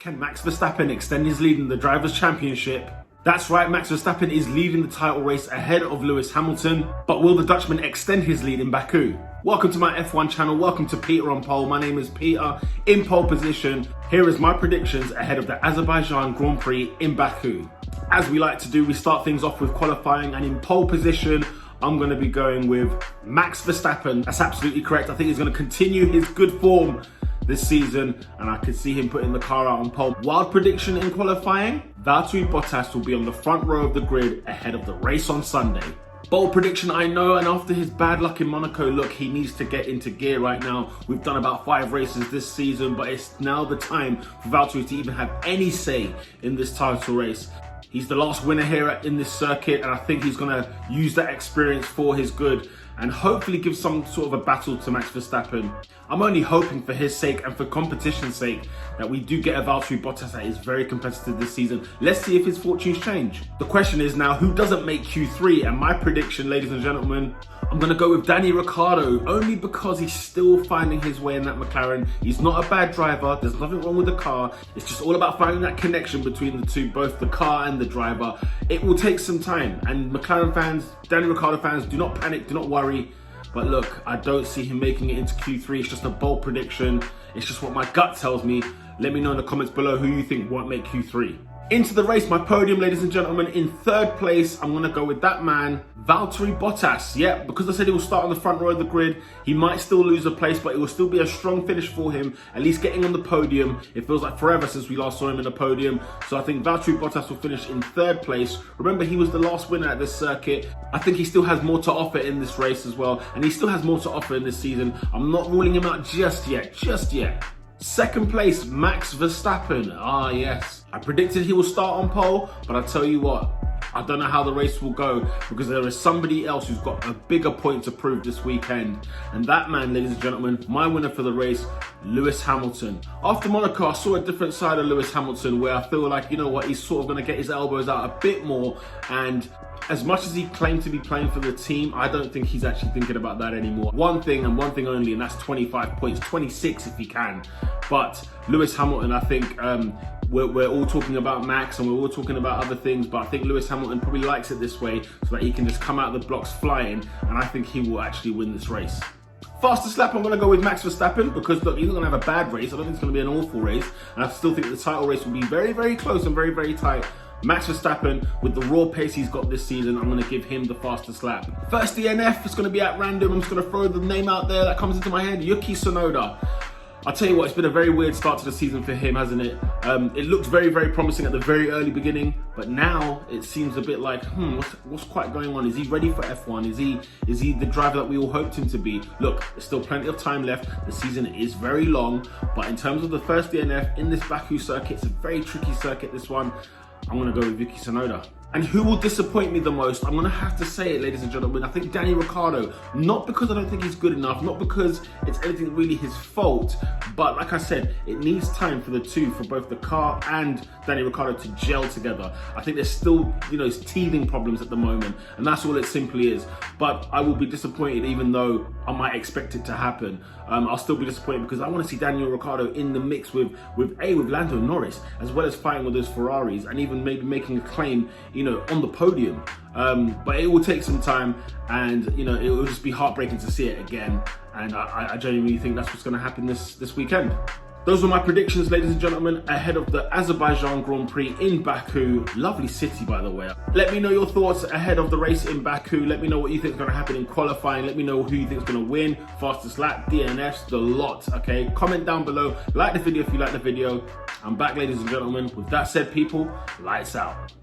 Can Max Verstappen extend his lead in the Drivers' Championship? That's right, Max Verstappen is leading the title race ahead of Lewis Hamilton, but will the Dutchman extend his lead in Baku? Welcome to my F1 channel, welcome to Peter on Pole. My name is Peter, in pole position. Here is my predictions ahead of the Azerbaijan Grand Prix in Baku. As we like to do, we start things off with qualifying, and in pole position, I'm going to be going with Max Verstappen. That's absolutely correct. I think he's going to continue his good form this season, and I could see him putting the car out on pole. Wild prediction in qualifying, Valtteri Bottas will be on the front row of the grid ahead of the race on Sunday. Bold prediction, I know, and after his bad luck in Monaco, look, he needs to get into gear right now. We've done about 5 races this season, but it's now the time for Valtteri to even have any say in this title race. He's the last winner here in this circuit, and I think he's going to use that experience for his good and hopefully give some sort of a battle to Max Verstappen. I'm only hoping for his sake and for competition's sake that we do get a Valtteri Bottas that is very competitive this season. Let's see if his fortunes change. The question is now, who doesn't make Q3? And my prediction, ladies and gentlemen, I'm going to go with Danny Ricciardo, only because he's still finding his way in that McLaren. He's not a bad driver. There's nothing wrong with the car. It's just all about finding that connection between the two, both the car and the driver. It will take some time. And McLaren fans, Danny Ricciardo fans, do not panic, do not worry. But look, I don't see him making it into Q3. It's just a bold prediction. It's just what my gut tells me. Let me know in the comments below who you think won't make Q3. Into the race, my podium, ladies and gentlemen. In third place, I'm going to go with that man, Valtteri Bottas. Yeah, because I said he will start on the front row of the grid. He might still lose a place, but it will still be a strong finish for him, at least getting on the podium. It feels like forever since we last saw him in the podium. So I think Valtteri Bottas will finish in third place. Remember, he was the last winner at this circuit. I think he still has more to offer in this race as well, and he still has more to offer in this season. I'm not ruling him out just yet. Second place, Max Verstappen. Ah, yes. I predicted he will start on pole, but I tell you what, I don't know how the race will go because there is somebody else who's got a bigger point to prove this weekend. And that man, ladies and gentlemen, my winner for the race, Lewis Hamilton. After Monaco, I saw a different side of Lewis Hamilton where I feel like, you know what, he's sort of going to get his elbows out a bit more. And as much as he claimed to be playing for the team, I don't think he's actually thinking about that anymore. One thing and one thing only, and that's 25 points, 26 if he can. But Lewis Hamilton, I think we're all talking about Max and we're all talking about other things, but I think Lewis Hamilton probably likes it this way so that he can just come out of the blocks flying, and I think he will actually win this race. Fastest lap, I'm going to go with Max Verstappen because, look, he's not going to have a bad race. I don't think it's going to be an awful race, and I still think the title race will be very, very close and very, very tight. Max Verstappen, with the raw pace he's got this season, I'm going to give him the fastest lap. First DNF, it's going to be at random. I'm just going to throw the name out there that comes into my head, Yuki Tsunoda. I'll tell you what, it's been a very weird start to the season for him, hasn't it? It looked very, very promising at the very early beginning, but now it seems a bit like, what's quite going on? Is he ready for F1? Is he the driver that we all hoped him to be? Look, there's still plenty of time left. The season is very long, but in terms of the first DNF in this Baku circuit, it's a very tricky circuit, this one. I'm going to go with Yuki Tsunoda. And who will disappoint me the most? I'm going to have to say it, ladies and gentlemen. I think Danny Ricciardo. Not because I don't think he's good enough, not because it's anything really his fault, but like I said, it needs time for the two, for both the car and Danny Ricciardo to gel together. I think there's still, teething problems at the moment, and that's all it simply is. But I will be disappointed even though I might expect it to happen. I'll still be disappointed because I want to see Daniel Ricciardo in the mix with Lando Norris, as well as fighting with those Ferraris and even maybe making a claim, on the podium. But it will take some time, and it will just be heartbreaking to see it again. And I genuinely think that's what's going to happen this weekend. Those were my predictions, ladies and gentlemen, ahead of the Azerbaijan Grand Prix in Baku. Lovely city, by the way. Let me know your thoughts ahead of the race in Baku. Let me know what you think is going to happen in qualifying. Let me know who you think is going to win. Fastest lap, DNFs, the lot, okay? Comment down below. Like the video if you like the video. I'm back, ladies and gentlemen. With that said, people, lights out.